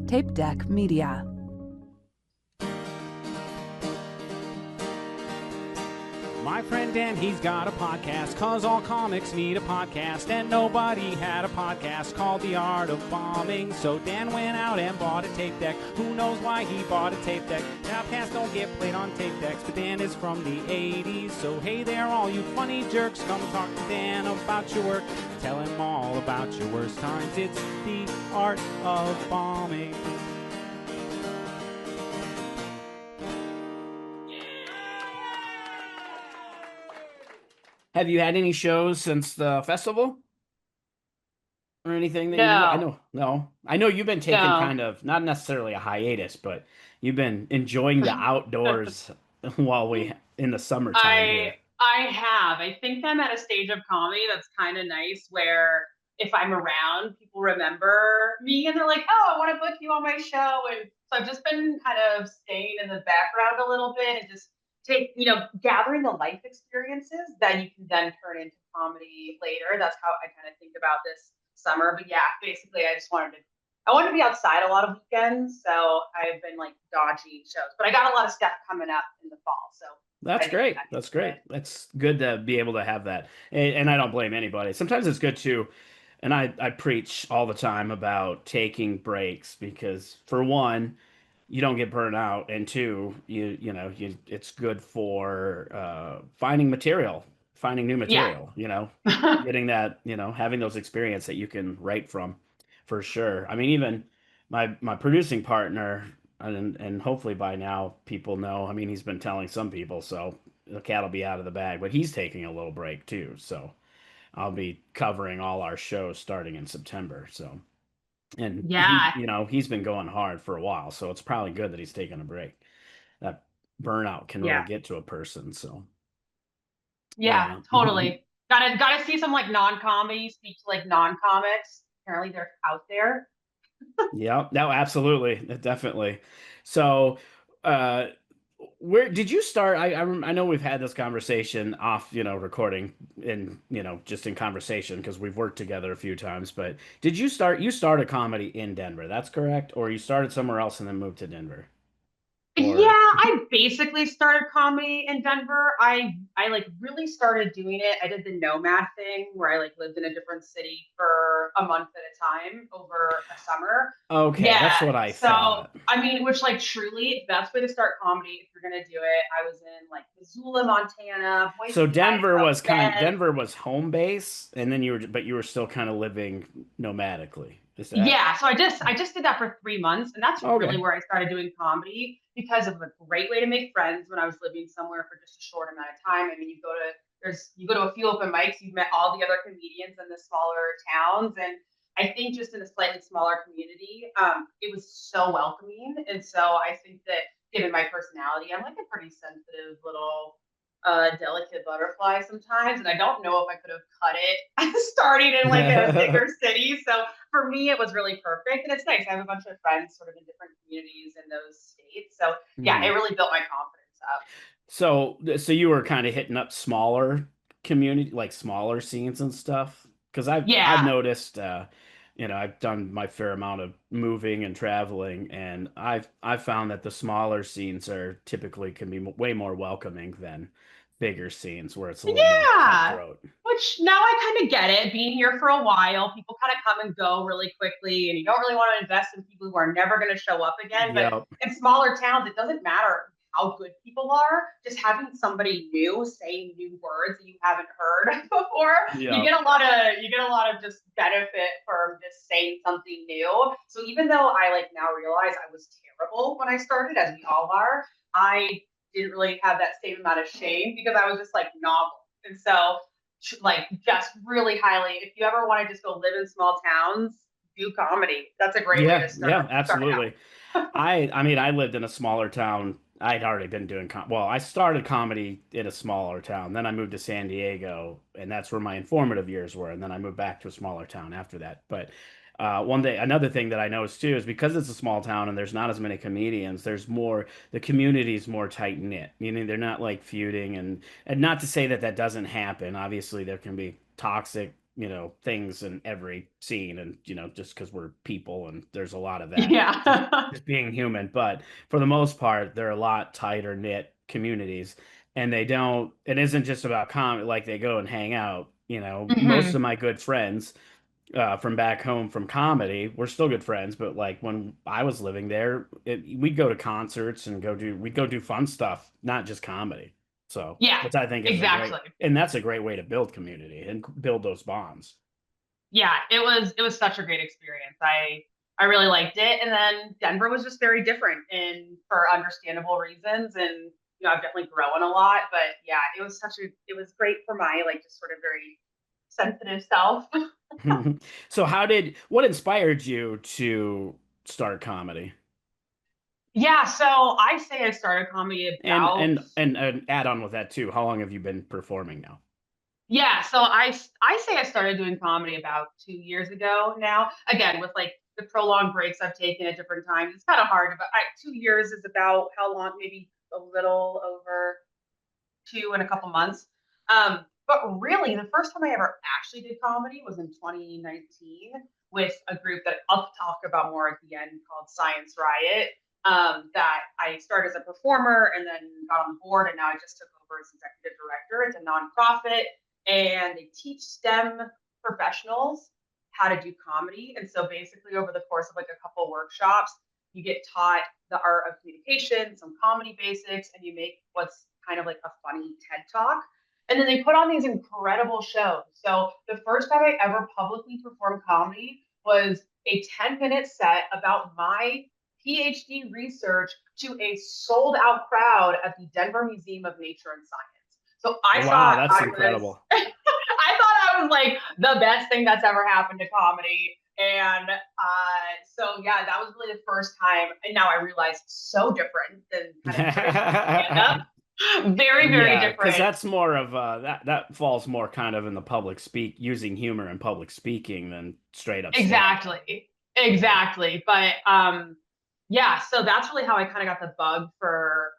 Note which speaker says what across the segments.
Speaker 1: Tape Deck Media.
Speaker 2: My friend Dan, he's got a podcast, cause all comics need a podcast, and nobody had a podcast called The Art of Bombing. So Dan went out and bought a tape deck. Who knows why he bought a tape deck? Podcasts don't get played on tape decks, but Dan is from the 80s. So hey there, all you funny jerks, come talk to Dan about your work. Tell him all about your worst times. It's The Art of Bombing.
Speaker 3: Have you had any shows since the festival or anything that you? I
Speaker 4: No,
Speaker 3: know, no. I know you've been taking
Speaker 4: no.
Speaker 3: kind of not necessarily a hiatus, but you've been enjoying the outdoors while we in the summertime
Speaker 4: I
Speaker 3: here.
Speaker 4: I have. I think I'm at a stage of comedy that's kind of nice where if I'm around, people remember me and they're like, "Oh, I want to book you on my show." And so I've just been kind of staying in the background a little bit and just gathering the life experiences that you can then turn into comedy later. That's how I kind of think about this summer. But yeah, basically I wanted to be outside a lot of weekends, so I've been like dodging shows. But I got a lot of stuff coming up in the fall, so
Speaker 3: That's
Speaker 4: I get
Speaker 3: great.
Speaker 4: back
Speaker 3: That's
Speaker 4: into
Speaker 3: great.
Speaker 4: it.
Speaker 3: That's good to be able to have that. And I don't blame anybody. Sometimes it's good too. And I preach all the time about taking breaks because for one, you don't get burnt out, and two, you it's good for finding material, finding new
Speaker 4: Yeah.
Speaker 3: material, getting that, having those experience that you can write from for sure. I mean, even my producing partner, and hopefully by now people know, I mean, he's been telling some people, so the cat will be out of the bag, but he's taking a little break too. So I'll be covering all our shows starting in September. So and he,
Speaker 4: Yeah.
Speaker 3: he's been going hard for a while, so it's probably good that he's taking a break. That burnout can really
Speaker 4: Yeah.
Speaker 3: get to a person. So
Speaker 4: Yeah,
Speaker 3: yeah.
Speaker 4: totally. Gotta see some like non-comedy, speak to like non-comics. Apparently they're out there.
Speaker 3: Yeah, no, absolutely, definitely. So, uh, where did you start? I know we've had this conversation off, recording in, just in conversation because we've worked together a few times. But did you start? You started comedy in Denver, that's correct, or you started somewhere else and then moved to Denver,
Speaker 4: Yeah,
Speaker 3: or
Speaker 4: I basically started comedy in Denver. I like really started doing it. I did the nomad thing where I like lived in a different city for a month at a time over a summer.
Speaker 3: okay,
Speaker 4: Yeah.
Speaker 3: that's what I
Speaker 4: So
Speaker 3: thought.
Speaker 4: I mean, which like truly best way to start comedy if you're gonna do it. I was in like Missoula, Montana,
Speaker 3: So
Speaker 4: Boise, Idaho, Bend.
Speaker 3: Denver was home base, and then but you were still kind of living nomadically. Is that
Speaker 4: Yeah, so I just did that for 3 months, and that's really
Speaker 3: okay?
Speaker 4: where I started doing comedy because of a great way to make friends when I was living somewhere for just a short amount of time. I mean, you go to a few open mics, you've met all the other comedians in the smaller towns, and I think just in a slightly smaller community, it was so welcoming, and so I think that given my personality, I'm like a pretty sensitive little delicate butterfly sometimes, and I don't know if I could have cut it starting in like a bigger city. So for me, it was really perfect. And it's nice. I have a bunch of friends sort of in different communities in those states. So yeah, it
Speaker 3: Hmm.
Speaker 4: really built my confidence up.
Speaker 3: So you were kind of hitting up smaller community, like smaller scenes and stuff. Because I've
Speaker 4: Yeah.
Speaker 3: noticed, I've done my fair amount of moving and traveling, and I've found that the smaller scenes are typically can be way more welcoming than bigger scenes where it's a little more
Speaker 4: Yeah.
Speaker 3: cutthroat.
Speaker 4: Which now I kind of get it. Being here for a while, people kind of come and go really quickly, and you don't really want to invest in people who are never going to show up again. But
Speaker 3: Yep.
Speaker 4: in smaller towns, it doesn't matter how good people are. Just having somebody new saying new words that you haven't heard before,
Speaker 3: Yep.
Speaker 4: you get a lot of just benefit from just saying something new. So even though I like now realize I was terrible when I started, as we all are, I didn't really have that same amount of shame because I was just like novel. And so like just really highly, if you ever want to just go live in small towns, do comedy. That's a great way
Speaker 3: Yeah,
Speaker 4: to
Speaker 3: yeah,
Speaker 4: start
Speaker 3: absolutely.
Speaker 4: out.
Speaker 3: I mean, I lived in a smaller town. I'd already been doing well, I started comedy in a smaller town. Then I moved to San Diego, and that's where my informative years were. And then I moved back to a smaller town after that. But another thing that I noticed too is because it's a small town and there's not as many comedians, the community's more tight knit. Meaning they're not like feuding, and not to say that that doesn't happen. Obviously, there can be toxic things in every scene, and just because we're people and there's a lot of that,
Speaker 4: Yeah.
Speaker 3: just being human. But for the most part, they're a lot tighter knit communities, and it isn't just about comedy. Like, they go and hang out. Most
Speaker 4: Hmm.
Speaker 3: of my good friends from back home from comedy, we're still good friends. But like when I was living there, we'd go to concerts and we'd go do fun stuff, not just comedy. So,
Speaker 4: Yeah,
Speaker 3: which I think is
Speaker 4: exactly.
Speaker 3: that's a great way to build community and build those bonds.
Speaker 4: Yeah, it was such a great experience. I really liked it. And then Denver was just very different and for understandable reasons. And I've definitely grown a lot. But yeah, it was great for my like just sort of very sensitive self.
Speaker 3: So what inspired you to start comedy?
Speaker 4: Yeah, so I say I started comedy
Speaker 3: And
Speaker 4: about
Speaker 3: and and and add on with that too, how long have you been performing now?
Speaker 4: yeah, so I say I started doing comedy about 2 years ago now. Again, with like the prolonged breaks I've taken at different times, it's kind of hard. But 2 years is about how long? Maybe a little over two and a couple months. But really, the first time I ever actually did comedy was in 2019 with a group that I'll talk about more at the end called Science Riot. That I started as a performer and then got on board, and now I just took over as executive director. It's a nonprofit, and they teach STEM professionals how to do comedy. And so basically, over the course of like a couple workshops, you get taught the art of communication, some comedy basics, and you make what's kind of like a funny TED talk. And then they put on these incredible shows. So the first time I ever publicly performed comedy was a 10-minute set about my PhD research to a sold out crowd at the Denver Museum of Nature and Science. So I
Speaker 3: Wow,
Speaker 4: thought
Speaker 3: that's
Speaker 4: I was
Speaker 3: incredible.
Speaker 4: I thought I was like the best thing that's ever happened to comedy. And so yeah, that was really the first time. And now I realize it's so different than kind of traditional stand up. Very, very
Speaker 3: Yeah, because
Speaker 4: different.
Speaker 3: that's more of that falls more kind of in the using humor in public speaking than straight up stand up.
Speaker 4: Exactly.
Speaker 3: Right.
Speaker 4: Exactly. But yeah, so that's really how I kind of got the bug for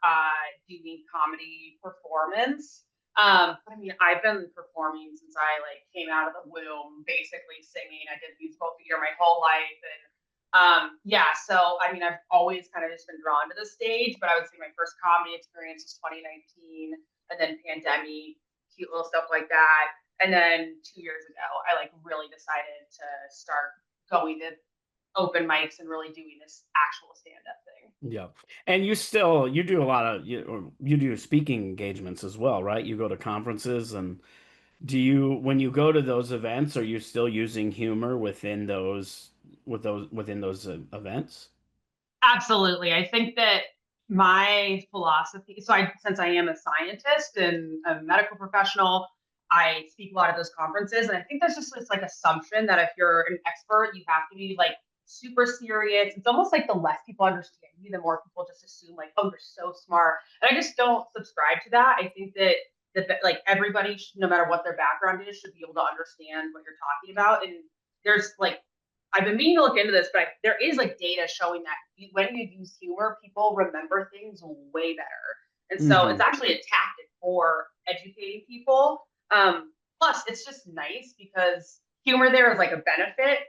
Speaker 4: doing comedy performance. But I mean, I've been performing since I like came out of the womb, basically singing. I did musical theater my whole life, and yeah. So I mean, I've always kind of just been drawn to the stage. But I would say my first comedy experience was 2019, and then pandemic, cute little stuff like that. And then 2 years ago, I like really decided to start going to open mics and really doing this actual stand up thing.
Speaker 3: Yeah. And you do a lot of you do speaking engagements as well, right? You go to conferences, and when you go to those events, are you still using humor within those events?
Speaker 4: Absolutely. I think that my philosophy, since I am a scientist and a medical professional, I speak a lot of those conferences. And I think there's just this like assumption that if you're an expert, you have to be like super serious. It's almost like the less people understand you, the more people just assume like, oh, you're so smart. And I just don't subscribe to that. I think that like everybody, no matter what their background is, should be able to understand what you're talking about. And there's like I've been meaning to look into this, but there is like data showing that when you use humor, people remember things way better. And so it's
Speaker 3: Hmm.
Speaker 4: actually a tactic for educating people. Plus, it's just nice because humor there is like a benefit.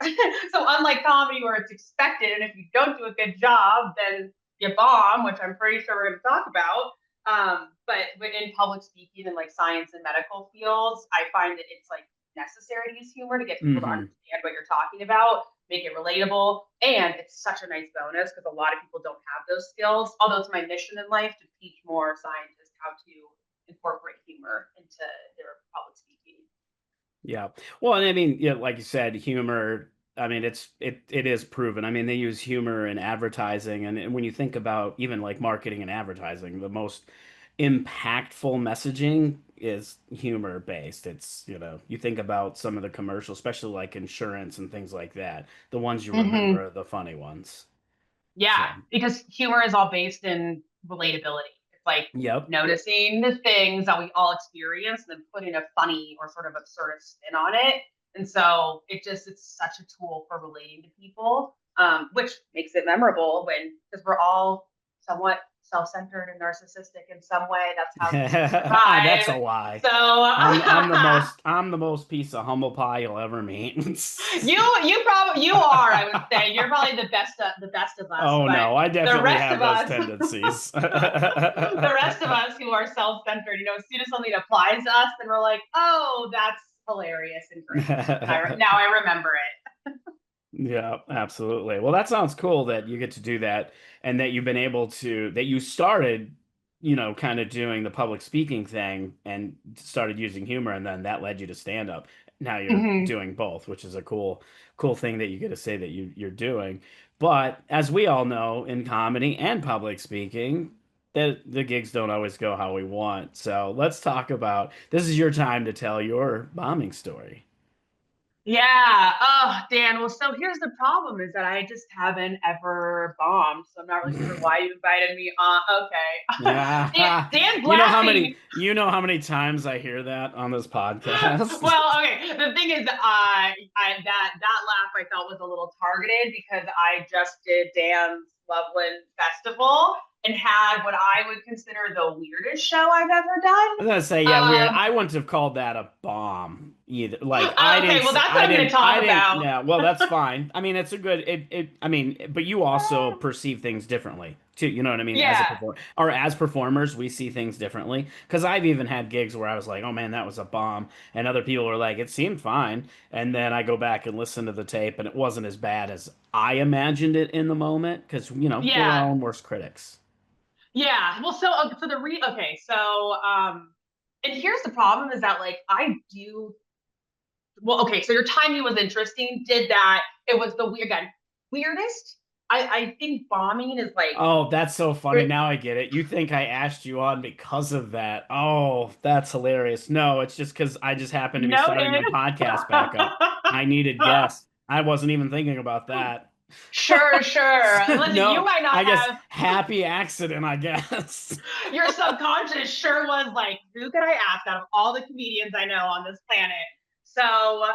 Speaker 4: So unlike comedy where it's expected, and if you don't do a good job, then you bomb, which I'm pretty sure we're going to talk about. But in public speaking and like science and medical fields, I find that it's like necessary to use humor to get people to
Speaker 3: Hmm.
Speaker 4: understand what you're talking about, make it relatable, and it's such a nice bonus because a lot of people don't have those skills. Although it's my mission in life to teach more scientists how to incorporate humor into their public speaking.
Speaker 3: Yeah. Well, and I mean, yeah, like you said, humor, I mean, it is proven. I mean, they use humor in advertising, and when you think about even like marketing and advertising, the most impactful messaging is humor based. You think about some of the commercials, especially like insurance and things like that. The ones you remember
Speaker 4: Mm-hmm.
Speaker 3: are the funny ones.
Speaker 4: Yeah,
Speaker 3: So,
Speaker 4: because humor is all based in relatability. It's like
Speaker 3: yep.
Speaker 4: noticing the things that we all experience and then putting a funny or sort of absurd spin on it. And so it's such a tool for relating to people, which makes it memorable when because we're all somewhat self-centered and narcissistic in some way. That's how you survive.
Speaker 3: That's a lie.
Speaker 4: So
Speaker 3: I'm the most piece of humble pie you'll ever meet.
Speaker 4: you are, I would say. You're probably the best of us.
Speaker 3: Oh no, I definitely have those tendencies.
Speaker 4: The rest of us who are self-centered, as soon as something applies to us, then we're like, oh, that's hilarious and great. Now I remember it.
Speaker 3: Yeah, absolutely. Well, that sounds cool that you get to do that and that you've been able to, that you started, kind of doing the public speaking thing and started using humor, and then that led you to stand up. Now you're doing both, which is a cool thing that you get to say that you're doing. But as we all know, in comedy and public speaking, that the gigs don't always go how we want. So let's talk about, this is your time to tell your bombing story.
Speaker 4: Yeah. Oh, Dan. Well, so here's the problem is that I just haven't ever bombed. So I'm not really sure why you invited me on. Okay. Dan's laughing.
Speaker 3: You know how many times I hear that on this podcast?
Speaker 4: Well, okay. The thing is, that laugh I felt was a little targeted because I just did Dan's Loveland festival and had what I would consider the weirdest show I've ever done.
Speaker 3: I was gonna say, yeah, weird. I wouldn't have called that a bomb either. Like, I didn't.
Speaker 4: Okay, well, that's what I'm going to talk about.
Speaker 3: Yeah, well, that's fine. I mean, it's a good. I mean, but you also perceive things differently too. You know what I mean?
Speaker 4: Yeah.
Speaker 3: As performers, we see things differently. Because I've even had gigs where I was like, "Oh man, that was a bomb," and other people were like, "It seemed fine," and then I go back and listen to the tape, and it wasn't as bad as I imagined it in the moment. Because we're our own worst critics.
Speaker 4: Yeah. Well, so and here's the problem is that like I do. Well, okay. So your timing was interesting. Did that? It was the weirdest. I think bombing is like.
Speaker 3: Oh, that's so funny. Now I get it. You think I asked you on because of that? Oh, that's hilarious. No, it's just because I just happened to be starting my podcast back up. I needed guests. I wasn't even thinking about that.
Speaker 4: Sure. Listen,
Speaker 3: no,
Speaker 4: you might not
Speaker 3: I guess happy accident, I guess.
Speaker 4: Your subconscious sure was like, who could I ask out of all the comedians I know on this planet? So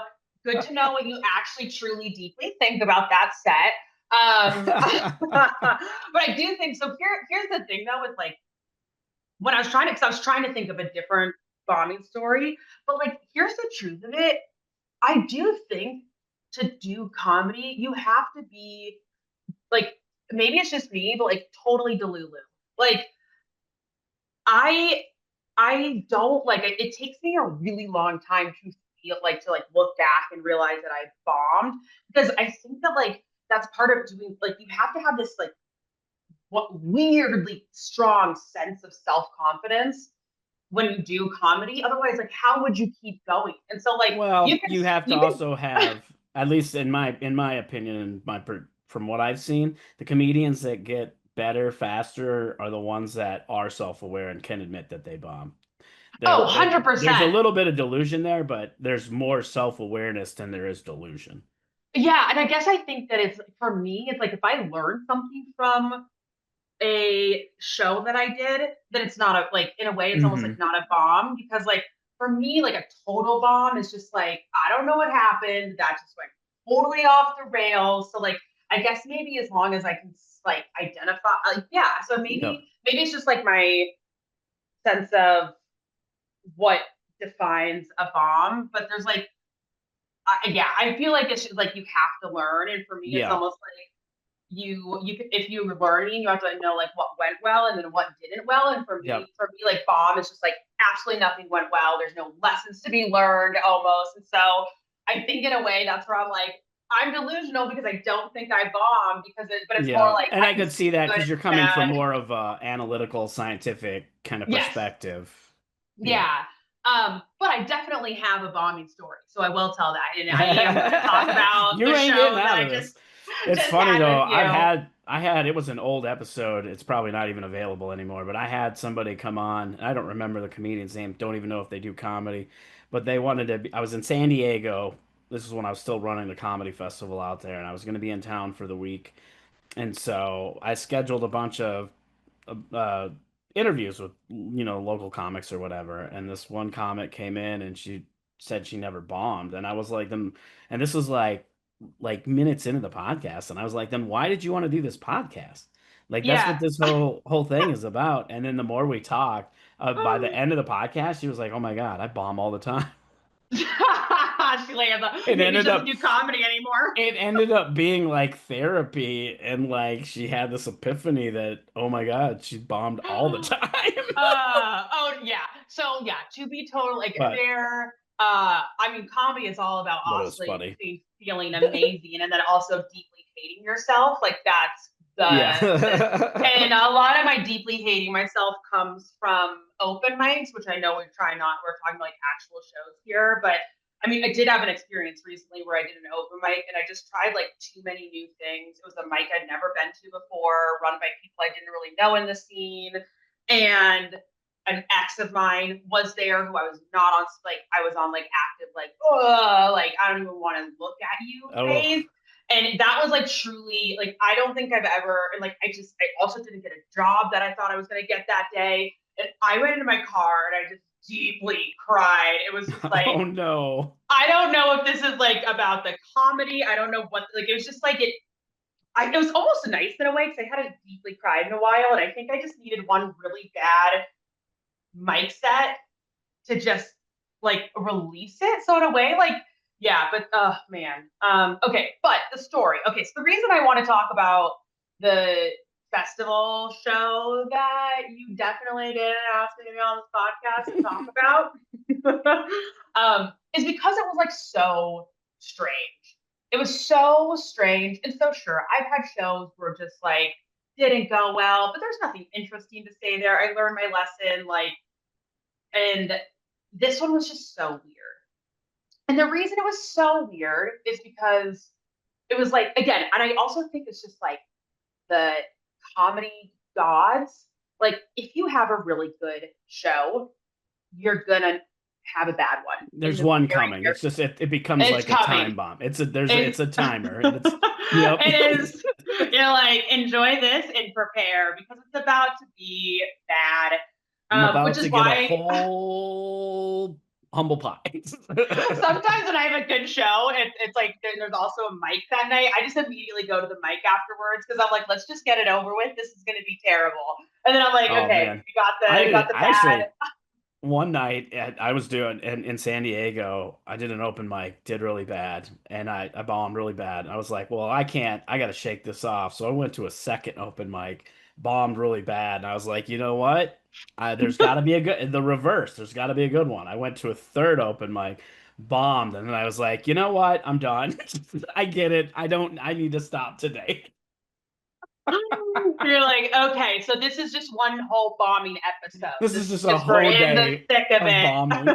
Speaker 4: good to know what you actually truly deeply think about that set. But I do think so. Here's the thing though, with like when I was trying to think of a different bombing story, but like here's the truth of it. I do think to do comedy, you have to be like, maybe it's just me, but like totally delulu. Like I don't like it. It takes me a really long time to feel like to like look back and realize that I bombed because I think that like that's part of doing like you have to have this like what weirdly strong sense of self-confidence when you do comedy. Otherwise, like how would you keep going? And so like
Speaker 3: you have to also have at least in my opinion and from what I've seen, the comedians that get better faster are the ones that are self-aware and can admit that they bomb.
Speaker 4: 100%.
Speaker 3: There's a little bit of delusion there, but there's more self-awareness than there is delusion.
Speaker 4: Yeah, and I guess I think that it's for me, it's like if I learned something from a show that I did, then it's not a like in a way it's almost like not a bomb because like for me, like a total bomb is just like I don't know what happened. That just went totally off the rails. So like I guess maybe as long as I can like identify so maybe it's just like my sense of what defines a bomb, but there's like I feel like it's just like you have to learn, and for me it's almost like you if you're learning you have to know like what went well and then what didn't well, and for me like bomb is just like absolutely nothing went well, there's no lessons to be learned almost, and so I think in a way that's where I'm like I'm delusional because I don't think I bombed but it's more like
Speaker 3: and I could see that because you're coming from more of a analytical scientific kind of perspective.
Speaker 4: But I definitely have a bombing story, so I will tell that, and I am going to talk about the show that I just.
Speaker 3: It's funny though. I had it was an old episode. It's probably not even available anymore. But I had somebody come on. I don't remember the comedian's name. Don't even know if they do comedy. But they wanted to. I was in San Diego. This is when I was still running the comedy festival out there, and I was going to be in town for the week. And so I scheduled a bunch of interviews with local comics or whatever. And this one comic came in and she said she never bombed, and I was like, and this was like minutes into the podcast, and I was like, then why did you want to do this podcast? Like that's
Speaker 4: Yeah.
Speaker 3: what this whole thing is about. And then the more we talked, by the end of the podcast, she was like, "Oh my God, I bomb all the time."
Speaker 4: She's like,
Speaker 3: It
Speaker 4: maybe she
Speaker 3: ended
Speaker 4: doesn't
Speaker 3: up
Speaker 4: do comedy anymore.
Speaker 3: it ended up being like therapy, and like she had this epiphany that, oh my God, she bombed all the time.
Speaker 4: Oh yeah. So yeah, to be total like
Speaker 3: But
Speaker 4: there, I mean comedy is all about
Speaker 3: it was
Speaker 4: obviously
Speaker 3: funny.
Speaker 4: feeling amazing and then also deeply hating yourself. Like that's
Speaker 3: Yeah.
Speaker 4: and a lot of my deeply hating myself comes from open mics, which I know we're talking about like actual shows here, but I mean, I did have an experience recently where I did an open mic and I just tried like too many new things. It was a mic I'd never been to before, run by people I didn't really know in the scene. And an ex of mine was there who I was not on, like, I was on like active, like, oh, like, I don't even want to look at you
Speaker 3: Oh,
Speaker 4: phase. And that was like truly, like, I don't think I've ever, and like, I also didn't get a job that I thought I was going to get that day. And I went into my car and I just deeply cried. It was just like,
Speaker 3: oh no.
Speaker 4: I don't know if this is like about the comedy. I don't know what, like, it was just like, it was almost nice in a way because I hadn't deeply cried in a while. And I think I just needed one really bad mic set to just like release it. So in a way, like, yeah, but man. Okay, but the story. Okay, so the reason I want to talk about the festival show that you definitely didn't ask me to be on this podcast to talk about is because it was like so strange. It was so strange and so sure. I've had shows where just like didn't go well, but there's nothing interesting to say there. I learned my lesson, like, and this one was just so weird. And the reason it was so weird is because it was like, again, and I also think it's just like the comedy gods. Like, if you have a really good show, you're gonna have a bad one.
Speaker 3: There's one coming. It's just it becomes
Speaker 4: it's
Speaker 3: like a
Speaker 4: coming.
Speaker 3: time bomb. It's a timer. And it's yep.
Speaker 4: It is. You're like, enjoy this and prepare because it's about to be bad.
Speaker 3: I'm about
Speaker 4: Which is
Speaker 3: to get
Speaker 4: why
Speaker 3: a whole humble pie.
Speaker 4: sometimes when I have a good show, it's like there's also a mic that night. I just immediately go to the mic afterwards because I'm like, let's just get it over with. This is going to be terrible. And then I'm like,
Speaker 3: Oh
Speaker 4: okay,
Speaker 3: man.
Speaker 4: we got the bad.
Speaker 3: Actually, one night I was doing in San Diego, I did an open mic, did really bad, and I bombed really bad. I was like, well, I got to shake this off. So I went to a second open mic, bombed really bad, and I was like, you know what? There's got to be the reverse. There's got to be a good one. I went to a third open mic, bombed, and then I was like, you know what? I'm done. I get it. I need to stop today.
Speaker 4: You're like, okay, so this is just one whole bombing episode.
Speaker 3: This is just a
Speaker 4: we're
Speaker 3: whole
Speaker 4: in the
Speaker 3: day
Speaker 4: thick of
Speaker 3: of
Speaker 4: it.
Speaker 3: bombing.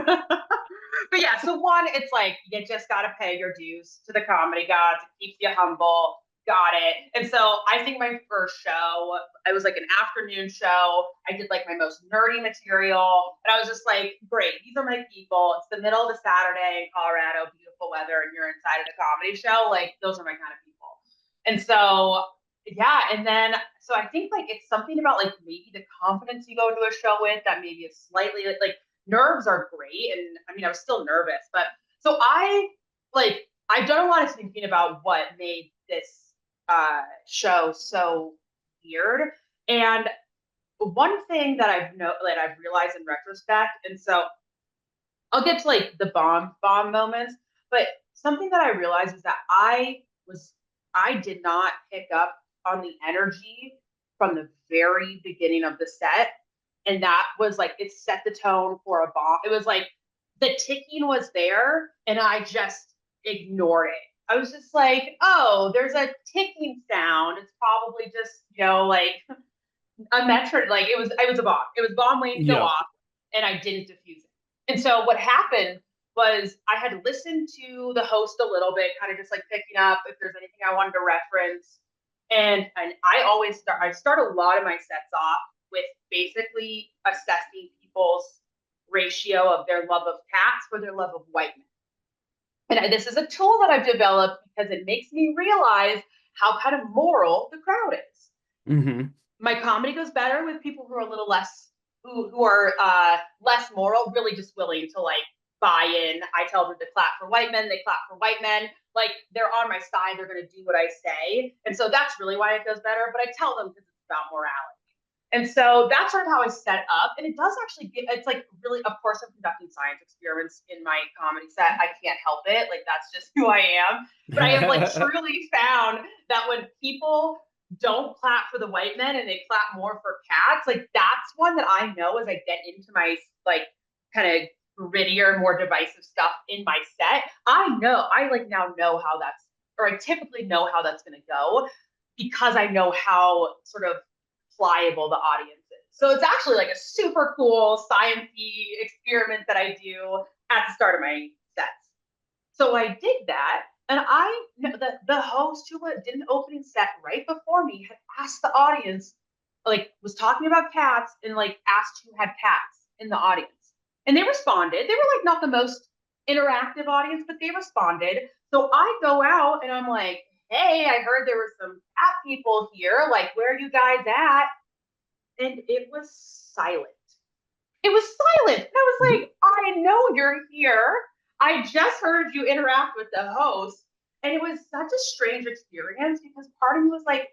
Speaker 4: But yeah, so one, it's like you just got to pay your dues to the comedy gods. It keeps you humble. Got it. And so I think my first show, it was like an afternoon show. I did like my most nerdy material. And I was just like, great, these are my people. It's the middle of a Saturday in Colorado, beautiful weather, and you're inside of the comedy show. Like, those are my kind of people. And so, yeah. And then, so I think like it's something about like maybe the confidence you go to a show with that maybe is slightly like nerves are great. And I mean, I was still nervous, but so I've done a lot of thinking about what made this show so weird. And one thing that I've realized in retrospect, and so I'll get to like the bomb moments, but something that I realized is that I did not pick up on the energy from the very beginning of the set. And that was like it set the tone for a bomb. It was like the ticking was there and I just ignored it. I was just like, oh, there's a ticking sound. It's probably just, like a metric. Like it was a bomb. It was bomb waiting to go off, and I didn't diffuse it. And so what happened was I had listened to the host a little bit, kind of just like picking up if there's anything I wanted to reference. And I start a lot of my sets off with basically assessing people's ratio of their love of cats for their love of white men. And this is a tool that I've developed because it makes me realize how kind of moral the crowd is.
Speaker 3: Mm-hmm.
Speaker 4: My comedy goes better with people who are a little less, who are less moral, really just willing to like buy in. I tell them to clap for white men, they clap for white men. Like they're on my side, they're going to do what I say. And so that's really why it goes better. But I tell them because it's about morality. And so that's sort of how I set up. And it does actually it's like really, of course, I'm conducting science experiments in my comedy set. I can't help it. Like, that's just who I am. But I have like truly found that when people don't clap for the white men and they clap more for cats, like that's one that I know as I get into my like kind of grittier, more divisive stuff in my set. I like now know how that's, or I typically know how that's going to go because I know how sort of pliable the audience is. So it's actually like a super cool science-y experiment that I do at the start of my sets. So I did that, and the host who did an opening set right before me had asked the audience, like was talking about cats and like asked who had cats in the audience. And they responded. They were like not the most interactive audience, but they responded. So I go out and I'm like, hey, I heard there were some cat people here. Like, where are you guys at? And it was silent. It was silent. And I was like, I know you're here. I just heard you interact with the host. And it was such a strange experience because part of me was like,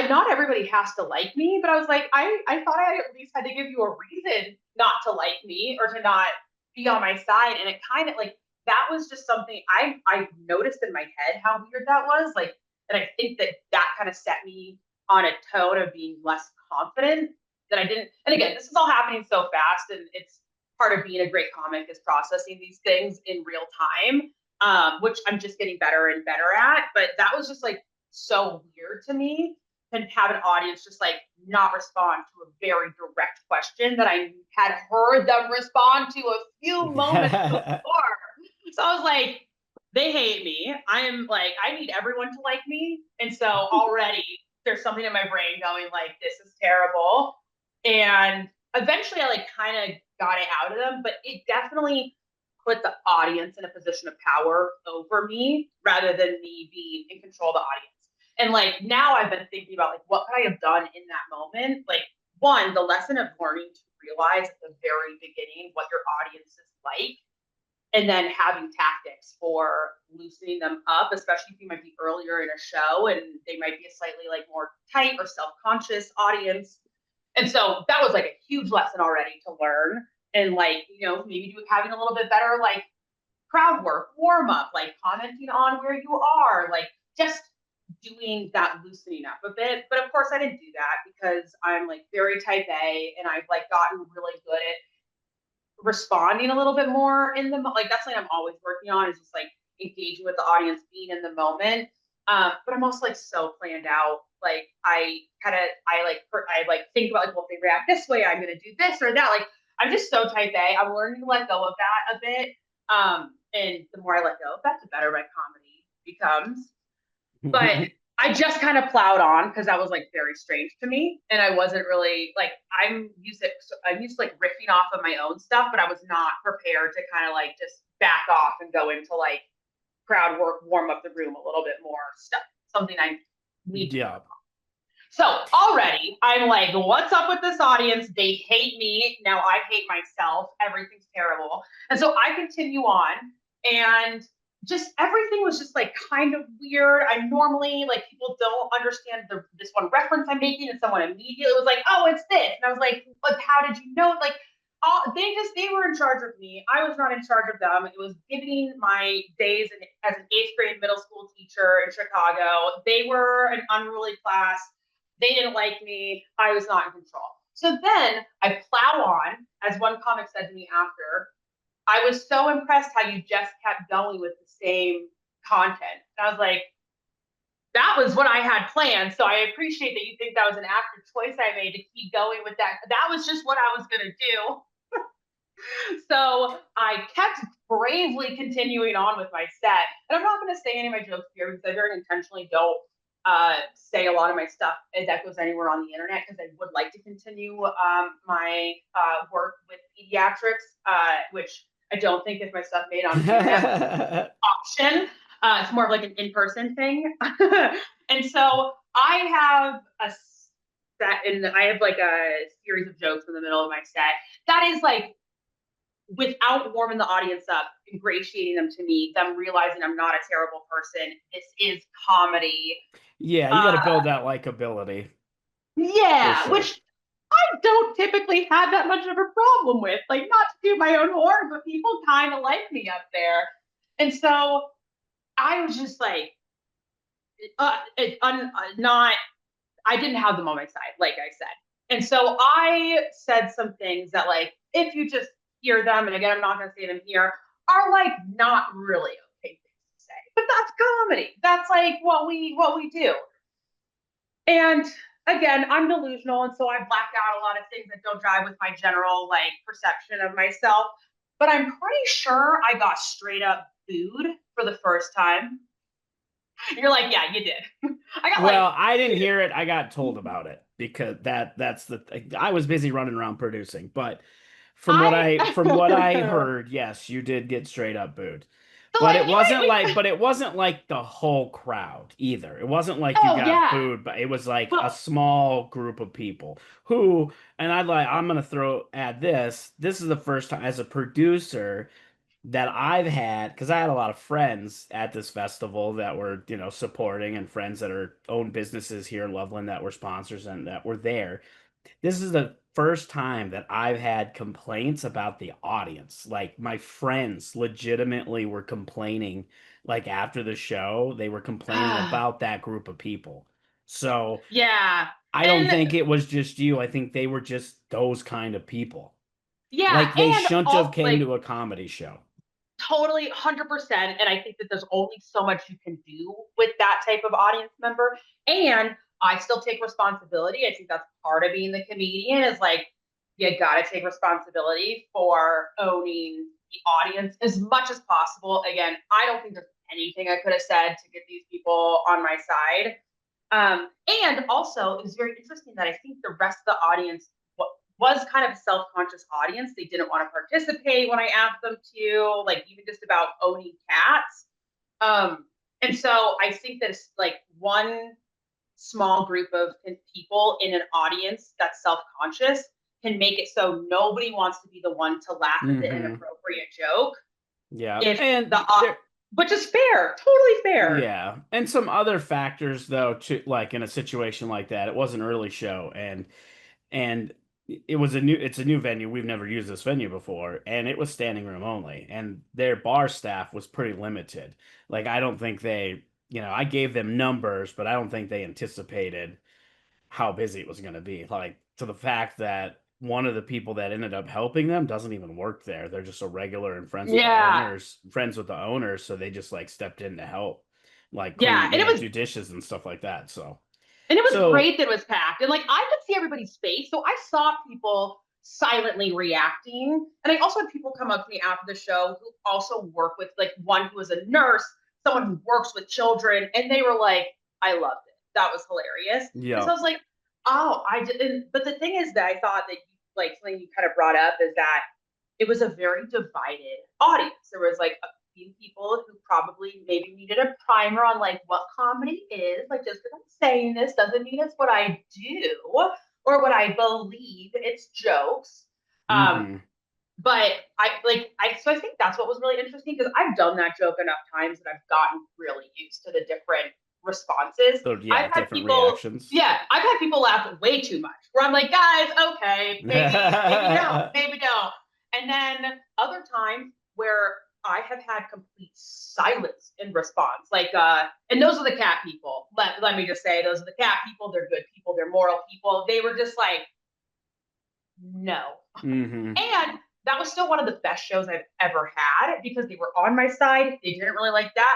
Speaker 4: not everybody has to like me, but I was like, I thought I at least had to give you a reason not to like me or to not be on my side. And it kind of like, that was just something I noticed in my head how weird that was. Like, and I think that kind of set me on a tone of being less confident that I didn't. And again, this is all happening so fast, and it's part of being a great comic is processing these things in real time, which I'm just getting better and better at. But that was just like so weird to me, and have an audience just like not respond to a very direct question that I had heard them respond to a few moments before. So I was like, they hate me. I'm like, I need everyone to like me. And so already there's something in my brain going like, this is terrible. And eventually I like kind of got it out of them, but it definitely put the audience in a position of power over me rather than me being in control of the audience. And like now I've been thinking about like, what could I have done in that moment? Like, one, the lesson of learning to realize at the very beginning what your audience is like, and then having tactics for loosening them up, especially if you might be earlier in a show and they might be a slightly like more tight or self-conscious audience. And so that was like a huge lesson already to learn. And like, you know, maybe having a little bit better like crowd work, warm up, like commenting on where you are, like just doing that loosening up a bit. But of course I didn't do that because I'm like very type A and I've like gotten really good at responding a little bit more in the like that's something I'm always working on is just like engaging with the audience, being in the moment. But I'm also like so planned out. Like I think about like, well, if they react this way, I'm gonna do this or that. Like I'm just so type A. I'm learning to let go of that a bit. And the more I let go of that, the better my comedy becomes. But I just kind of plowed on because that was like very strange to me. And I wasn't really like, I'm used to like riffing off of my own stuff, but I was not prepared to kind of like just back off and go into like crowd work, warm up the room a little bit more stuff, something I need to work on. So already I'm like, what's up with this audience? They hate me. Now I hate myself. Everything's terrible. And so I continue on, and just everything was just like kind of weird. I normally like people don't understand this one reference I'm making, and someone immediately was like, "Oh, it's this," and I was like, "But how did you know?" Like, they were in charge of me. I was not in charge of them. It was beginning my days as an 8th grade middle school teacher in Chicago. They were an unruly class. They didn't like me. I was not in control. So then I plow on, as one comic said to me after. I was so impressed how you just kept going with the same content. And I was like, that was what I had planned. So I appreciate that you think that was an active choice I made to keep going with that. That was just what I was going to do. So I kept bravely continuing on with my set. And I'm not going to say any of my jokes here because I very intentionally don't say a lot of my stuff that goes anywhere on the internet because I would like to continue my work with pediatrics, which I don't think is my stuff made on internet option. It's more of like an in-person thing. And so I have a set, and I have like a series of jokes in the middle of my set that is like, without warming the audience up, ingratiating them to me, them realizing I'm not a terrible person. This is comedy.
Speaker 3: Yeah, you got to build that likability for
Speaker 4: Yeah,
Speaker 3: sure.
Speaker 4: which I don't typically have that much of a problem with. Like, not to do my own horror, but people kind of like me up there. And so I was just like, not, I didn't have them on my side, like I said. And so I said some things that, like, if you just hear them, and again, I'm not going to say them here, are like not really okay things to say. But that's comedy. That's like what we do. And again, I'm delusional, and so I black out a lot of things that don't jive with my general like perception of myself. But I'm pretty sure I got straight up booed for the first time. You're like, yeah, you did. I got like,
Speaker 3: Well, I didn't hear it. I got told about it because that's the I was busy running around producing, but from what I
Speaker 4: I
Speaker 3: heard, yes, you did get straight up booed.
Speaker 4: so
Speaker 3: But
Speaker 4: like
Speaker 3: it wasn't like but it wasn't like the whole crowd either. It wasn't like you
Speaker 4: oh
Speaker 3: got
Speaker 4: yeah.
Speaker 3: booed, but it was like a
Speaker 4: Well,
Speaker 3: small group of people who and I'm gonna add this. This is the first time as a producer that I've had, because I had a lot of friends at this festival that were, supporting and friends that are own businesses here in Loveland that were sponsors and that were there. This is the first time that I've had complaints about the audience. Like my friends legitimately were complaining, like after the show, they were complaining about that group of people. So
Speaker 4: yeah.
Speaker 3: I don't
Speaker 4: And
Speaker 3: think it was just you. I think they were just those kind of people.
Speaker 4: yeah,
Speaker 3: Like they
Speaker 4: and
Speaker 3: shouldn't have
Speaker 4: all
Speaker 3: came
Speaker 4: like
Speaker 3: to a comedy show.
Speaker 4: totally 100%. And I think that there's only so much you can do with that type of audience member. And I still take responsibility. I think that's part of being the comedian is like, you got to take responsibility for owning the audience as much as possible. Again, I don't think there's anything I could have said to get these people on my side. And also, it was very interesting that I think the rest of the audience was kind of a self-conscious audience. They didn't want to participate when I asked them to, like even just about owning cats. And so I think that it's like one small group of people in an audience that's self-conscious can make it so nobody wants to be the one to laugh at the
Speaker 3: Hmm.
Speaker 4: inappropriate joke.
Speaker 3: Yeah.
Speaker 4: If
Speaker 3: And
Speaker 4: the
Speaker 3: there,
Speaker 4: which is fair, totally fair.
Speaker 3: yeah. And some other factors though, to like in a situation like that, it was an early show and it's a new venue. We've never used this venue before, and it was standing room only. And their bar staff was pretty limited. Like I don't think I gave them numbers, but I don't think they anticipated how busy it was going to be. Like to the fact that one of the people that ended up helping them doesn't even work there. They're just a regular and
Speaker 4: Yeah,
Speaker 3: friends with the owners, so they just like stepped in to help, like
Speaker 4: yeah,
Speaker 3: clean,
Speaker 4: and it was
Speaker 3: do dishes and stuff like that. So,
Speaker 4: And it was
Speaker 3: so
Speaker 4: great that it was packed. And like I could see everybody's face. So I saw people silently reacting. And I also had people come up to me after the show who also work with like one who was a nurse, someone who works with children. And they were like, I loved it. That was hilarious. And so
Speaker 3: yeah.
Speaker 4: I was like, oh, I didn't. But the thing is that I thought that like something you kind of brought up is that it was a very divided audience. There was like a few people who probably maybe needed a primer on like what comedy is. Like just because I'm saying this doesn't mean it's what I do or what I believe. It's jokes. Um,
Speaker 3: Mm-hmm.
Speaker 4: but so I think that's what was really interesting because I've done that joke enough times that I've gotten really used to the different responses.
Speaker 3: So yeah, different reactions.
Speaker 4: I've had people laugh way too much. Where I'm like, guys, okay, maybe don't. And then other times where I have had complete silence in response. And those are the cat people. Let me just say, those are the cat people. They're good people. They're moral people. They were just like, no.
Speaker 3: Mm-hmm.
Speaker 4: And that was still one of the best shows I've ever had because they were on my side. They didn't really like that.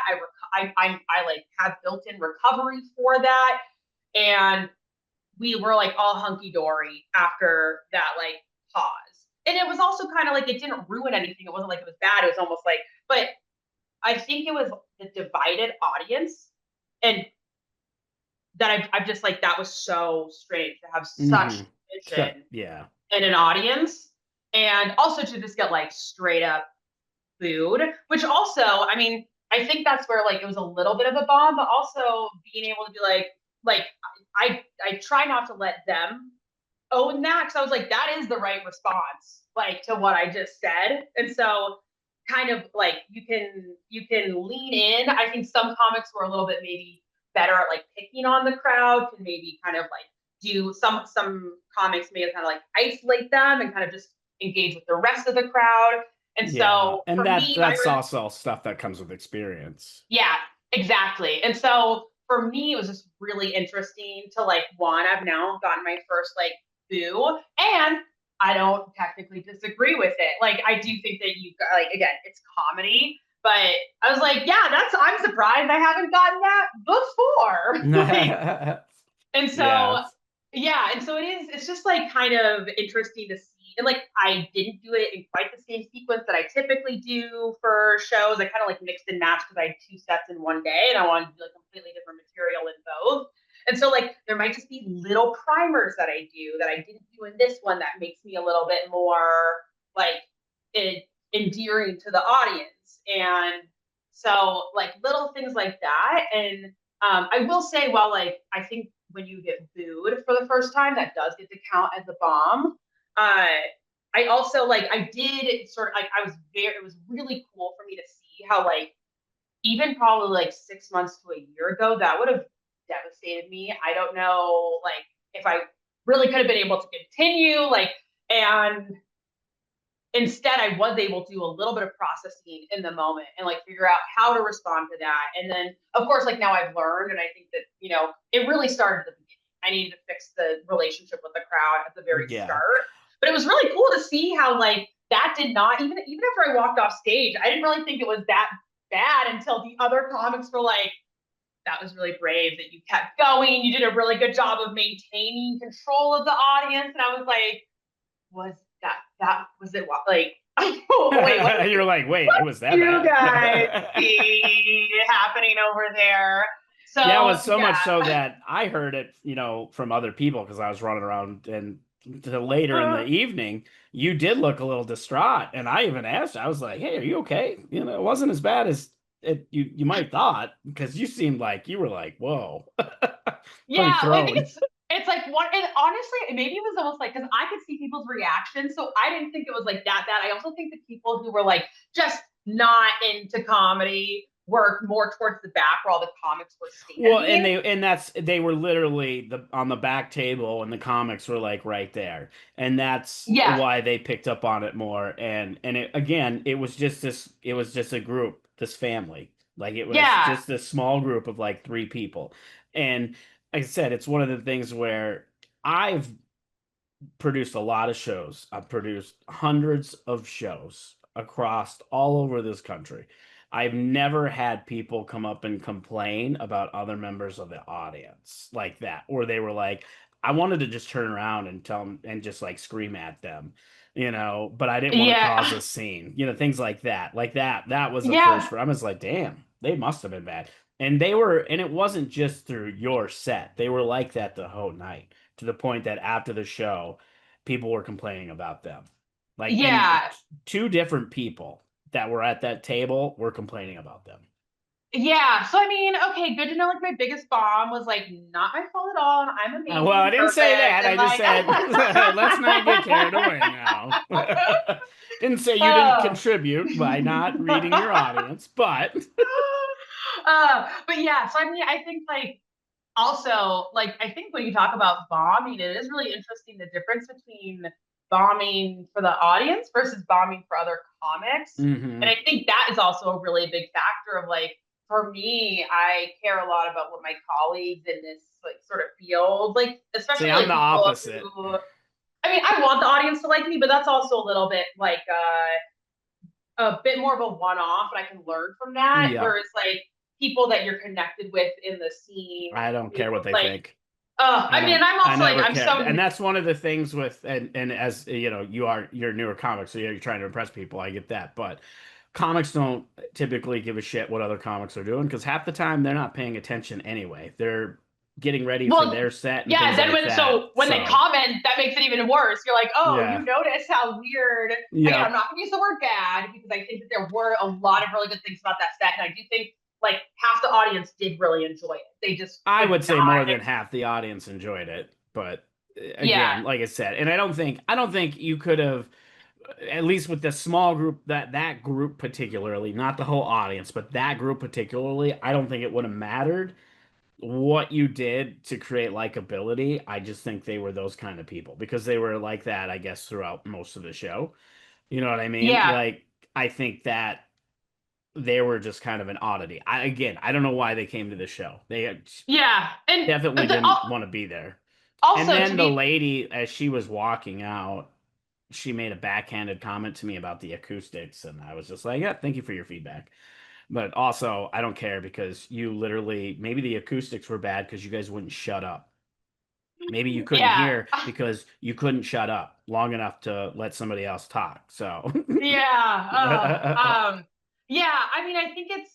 Speaker 4: I like have built-in recovery for that, and we were like all hunky dory after that like pause. And it was also kind of like it didn't ruin anything. It wasn't like it was bad. It was almost like, but I think it was the divided audience, and that I've just like that was so strange to have such
Speaker 3: Mm-hmm.
Speaker 4: division
Speaker 3: Yeah.
Speaker 4: in an audience, and also to just get like straight up food, which also, I mean, I think that's where like it was a little bit of a bomb, but also being able to be like I try not to let them own that because I was like, that is the right response, like to what I just said. And so kind of like you can lean in. I think some comics were a little bit maybe better at like picking on the crowd, can maybe kind of like do some comics maybe kind of like isolate them and kind of just engage with the rest of the crowd. And
Speaker 3: Yeah,
Speaker 4: so
Speaker 3: and
Speaker 4: for me,
Speaker 3: that's also stuff that comes with experience.
Speaker 4: yeah, exactly. And so for me, it was just really interesting to like one, I've now gotten my first like boo, and I don't technically disagree with it. Like I do think that you like again, it's comedy, but I was like, yeah, I'm surprised I haven't gotten that before. Like, and so,
Speaker 3: Yes.
Speaker 4: yeah, and so it's just like kind of interesting to see. And like, I didn't do it in quite the same sequence that I typically do for shows. I kind of like mixed and matched because I had 2 sets in one day and I wanted to do like completely different material in both. And so, like, there might just be little primers that I do that I didn't do in this one that makes me a little bit more like endearing to the audience. And so, like, little things like that. And I will say, well, like, I think when you get booed for the first time, that does get to count as a bomb. I also like I did sort of like it was really cool for me to see how like even probably like 6 months to a year ago that would have devastated me. I don't know like if I really could have been able to continue like and instead I was able to do a little bit of processing in the moment and like figure out how to respond to that. And then of course like now I've learned and I think that it really started at the beginning. I needed to fix the relationship with the crowd at the very
Speaker 3: Yeah.
Speaker 4: start. But it was really cool to see how like that did not even after I walked off stage, I didn't really think it was that bad until the other comics were like, that was really brave that you kept going. You did a really good job of maintaining control of the audience. And I was like, was that was it like wait, what
Speaker 3: You're like, wait, it was that
Speaker 4: you
Speaker 3: bad.
Speaker 4: guys see happening over there? So
Speaker 3: Yeah, it was so much so that I heard it, from other people because I was running around and later in the evening, you did look a little distraught. And I even asked, I was like, hey, are you okay? It wasn't as bad as you might have thought because you seemed like you were like, whoa. Pretty
Speaker 4: yeah, I think
Speaker 3: thrown.
Speaker 4: it's like one, and honestly, maybe it was almost like because I could see people's reactions, so I didn't think it was like that bad. I also think the people who were like just not into comedy were more towards the back where all the comics were standing.
Speaker 3: Well, they were literally on the back table and the comics were like right there. And that's why they picked up on it more. And it was just a group, this family. Like it was just this small group of like 3 people. And like I said, it's one of the things where I've produced a lot of shows. I've produced hundreds of shows across all over this country. I've never had people come up and complain about other members of the audience like that, or they were like, I wanted to just turn around and tell them and just like scream at them, but I didn't want to cause a scene, things like that. Like that was the first for I was like, damn, they must have been bad. And it wasn't just through your set. They were like that the whole night to the point that after the show, people were complaining about them. Like, and 2 different people that were at that table were complaining about them.
Speaker 4: Yeah. So I mean, okay, good to know. Like my biggest bomb was like not my fault at all. I'm amazing.
Speaker 3: Well, I didn't say that. I just said let's not get carried away now. Didn't say you didn't contribute by not reading your audience, but
Speaker 4: but yeah. So I mean, I think like also like I think when you talk about bombing, it is really interesting the difference between bombing for the audience versus bombing for other comics.
Speaker 3: Mm-hmm.
Speaker 4: And I think that is also a really big factor of like for me, I care a lot about what my colleagues in this like sort of field, like especially
Speaker 3: I'm
Speaker 4: like
Speaker 3: the opposite.
Speaker 4: I mean, I want the audience to like me, but that's also a little bit like a bit more of a one-off, and I can learn from that.
Speaker 3: Yeah.
Speaker 4: Whereas like people that you're connected with in the scene,
Speaker 3: I don't care what they think.
Speaker 4: I mean, I'm also like, I'm so,
Speaker 3: and that's one of the things with, and as you're a newer comic, so you're trying to impress people. I get that, but comics don't typically give a shit what other comics are doing because half the time they're not paying attention anyway. They're getting ready for their set. And
Speaker 4: yeah. Then
Speaker 3: like
Speaker 4: when they comment, that makes it even worse. You're like, oh,
Speaker 3: yeah.
Speaker 4: You notice how weird. Yeah. Again, I'm not going to use the word bad because I think that there were a lot of really good things about that set, and I do think like half the audience did really enjoy it. They just
Speaker 3: I would say more than half the audience enjoyed it, but again, like I said, and I don't think you could have, at least with the small group that group particularly, not the whole audience, but that group particularly, I don't think it would have mattered what you did to create likability, I just think they were those kind of people because they were like that, I guess, throughout most of the show. You know what I mean?
Speaker 4: Yeah.
Speaker 3: Like, I think that they were just kind of an oddity. I don't know why they came to the show. They
Speaker 4: Yeah. And
Speaker 3: definitely didn't want to be there. And
Speaker 4: also, to
Speaker 3: then the
Speaker 4: be
Speaker 3: lady, as she was walking out, she made a backhanded comment to me about the acoustics, and I was just like, "Yeah, thank you for your feedback." But also, I don't care because you literally maybe the acoustics were bad because you guys wouldn't shut up. Maybe you couldn't
Speaker 4: yeah.
Speaker 3: hear because you couldn't shut up long enough to let somebody else talk. So,
Speaker 4: Yeah. Yeah. I mean, I think it's.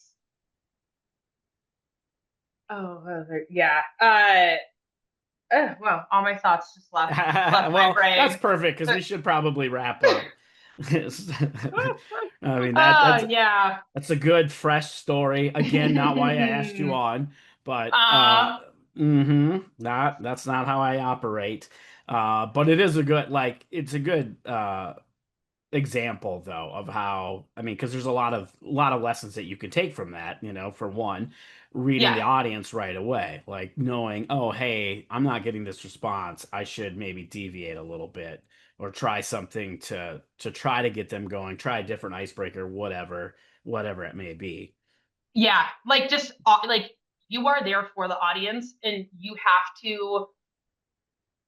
Speaker 4: Yeah. Well, all my thoughts just left my
Speaker 3: well, that's
Speaker 4: brain.
Speaker 3: perfect because we should probably wrap up. I mean that's
Speaker 4: Yeah.
Speaker 3: that's a good fresh story. Again, not why I asked you on, but
Speaker 4: uh,
Speaker 3: not that's not how I operate. But it is a good it's a good example though of how I mean because there's a lot of lessons that you can take from that, for one, reading
Speaker 4: yeah.
Speaker 3: the audience right away, like knowing, oh hey, I'm not getting this response, I should maybe deviate a little bit or try something to try to get them going, try a different icebreaker, whatever it may be.
Speaker 4: Yeah. Like, just like, you are there for the audience, and you have to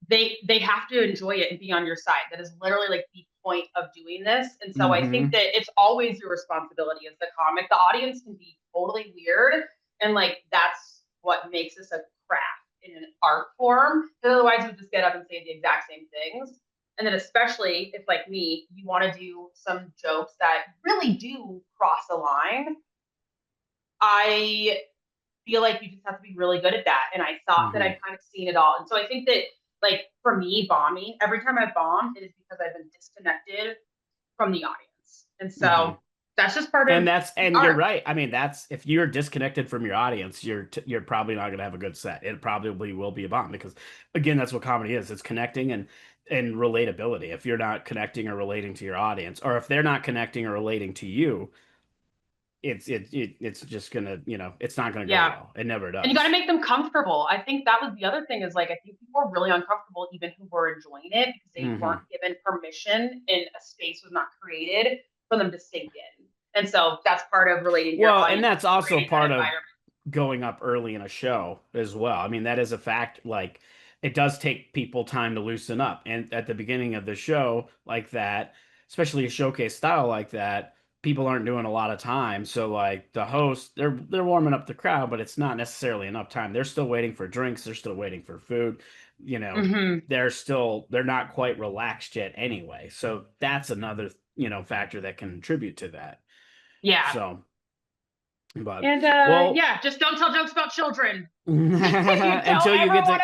Speaker 4: they have to enjoy it and be on your side. That is literally like the point of doing this. And so I think
Speaker 3: Hmm.
Speaker 4: that it's always your responsibility as the comic. The audience can be totally weird, and like that's what makes this a craft in an art form. Because otherwise we just get up and say the exact same things. And then especially if, like me, you want to do some jokes that really do cross the line, I feel like you just have to be really good at that. And I thought that
Speaker 3: Hmm.
Speaker 4: I'd kind of seen it all. And so I think that, like, for me, bombing, every time I bomb, it is because I've been disconnected from the audience. And
Speaker 3: Hmm.
Speaker 4: so that's just part
Speaker 3: And
Speaker 4: of
Speaker 3: that's
Speaker 4: the
Speaker 3: and you're
Speaker 4: art.
Speaker 3: right. I mean, that's if you're disconnected from your audience, you're probably not going to have a good set. It probably will be a bomb because again, that's what comedy is. It's connecting and relatability. If you're not connecting or relating to your audience, or if they're not connecting or relating to you, it's just gonna, it's not gonna go
Speaker 4: Yeah.
Speaker 3: well. It never
Speaker 4: And you got to
Speaker 3: does.
Speaker 4: make them comfortable. I think that was the other thing, is like, I think people were really uncomfortable, even who were enjoying it, because they weren't
Speaker 3: Hmm.
Speaker 4: given permission and a space was not created for them to sink in. And so that's part of relating to your
Speaker 3: Well, and
Speaker 4: audience,
Speaker 3: that's also
Speaker 4: creating that
Speaker 3: part of
Speaker 4: environment.
Speaker 3: going up early in a show as well. I mean, that is a fact. Like, it does take people time to loosen up. And at the beginning of the show, like that, especially a showcase style like that, people aren't doing a lot of time. So, like the host, they're warming up the crowd, but it's not necessarily enough time. They're still waiting for drinks. They're still waiting for food. You know,
Speaker 4: Mm-hmm.
Speaker 3: they're not quite relaxed yet anyway. So that's another, factor that can contribute to that.
Speaker 4: Yeah.
Speaker 3: So, but
Speaker 4: And
Speaker 3: well,
Speaker 4: yeah, just don't tell jokes about children. You don't
Speaker 3: until you
Speaker 4: ever
Speaker 3: get
Speaker 4: want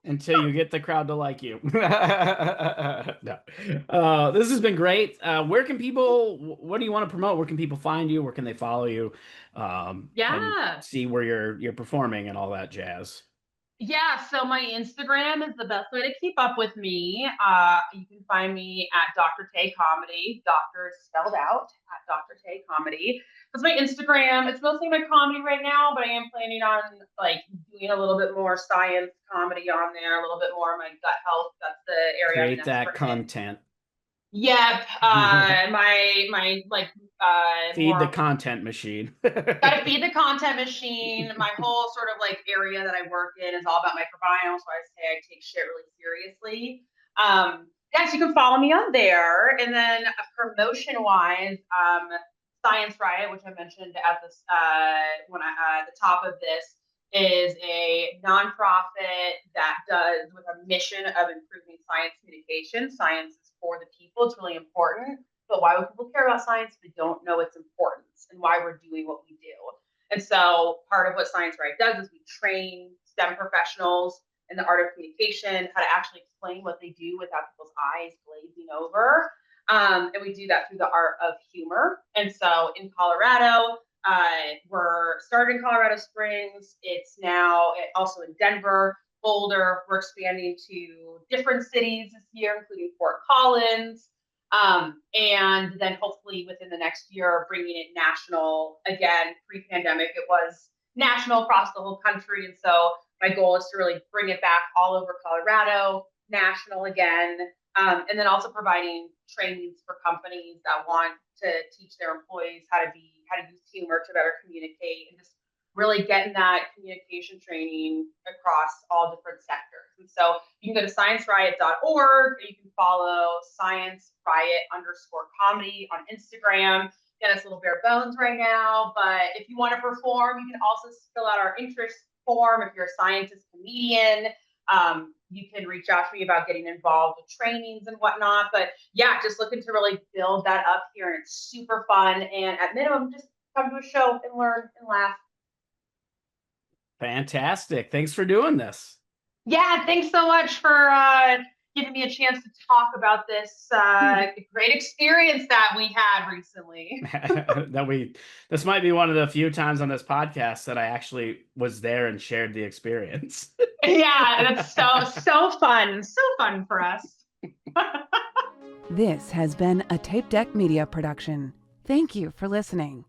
Speaker 3: the
Speaker 4: to bomb.
Speaker 3: crowd to like you. No. This has been great. Where can people, what do you want to promote? Where can people find you? Where can they follow you? And
Speaker 4: Yeah.
Speaker 3: see where you're performing and all that jazz.
Speaker 4: Yeah, so my Instagram is the best way to keep up with me. You can find me at Dr. Tay Comedy. Doctor is spelled out at Dr. Tay Comedy. That's my Instagram. It's mostly my comedy right now, but I am planning on like doing a little bit more science comedy on there, a little bit more of my gut health. That's the area I'm an
Speaker 3: Create that
Speaker 4: expert in.
Speaker 3: content.
Speaker 4: Yep. My like
Speaker 3: Feed the
Speaker 4: more
Speaker 3: content machine.
Speaker 4: got to feed the content machine. My whole sort of like area that I work in is all about microbiome, so I say I take shit really seriously. Yes, you can follow me on there, and then promotion wise, Science Riot, which I mentioned at this when I the top of this, is a nonprofit that does with a mission of improving science communication. Science is for the people; it's really important. But why would people care about science if they don't know its importance and why we're doing what we do? And so part of what Science Right does is we train STEM professionals in the art of communication, how to actually explain what they do without people's eyes glazing over. And we do that through the art of humor. And so in Colorado, we're started in Colorado Springs. It's now also in Denver, Boulder. We're expanding to different cities this year, including Fort Collins, and then hopefully within the next year, bringing it national again. Pre-pandemic, it was national across the whole country. And so my goal is to really bring it back all over Colorado, national again, and then also providing trainings for companies that want to teach their employees how to use humor to better communicate, and just really getting that communication training across all different sectors. And so you can go to scienceriot.org, or you can follow scienceriot_comedy on Instagram. Again, it's a little bare bones right now, but if you want to perform, you can also fill out our interest form. If you're a scientist comedian, you can reach out to me about getting involved with trainings and whatnot. But yeah, just looking to really build that up here. And it's super fun. And at minimum, just come to a show and learn and laugh.
Speaker 3: Fantastic. Thanks for doing this.
Speaker 4: Yeah, thanks so much for giving me a chance to talk about this great experience that we had recently.
Speaker 3: This might be one of the few times on this podcast that I actually was there and shared the experience.
Speaker 4: Yeah, that's so fun. So fun for us.
Speaker 1: This has been a Tape Deck Media production. Thank you for listening.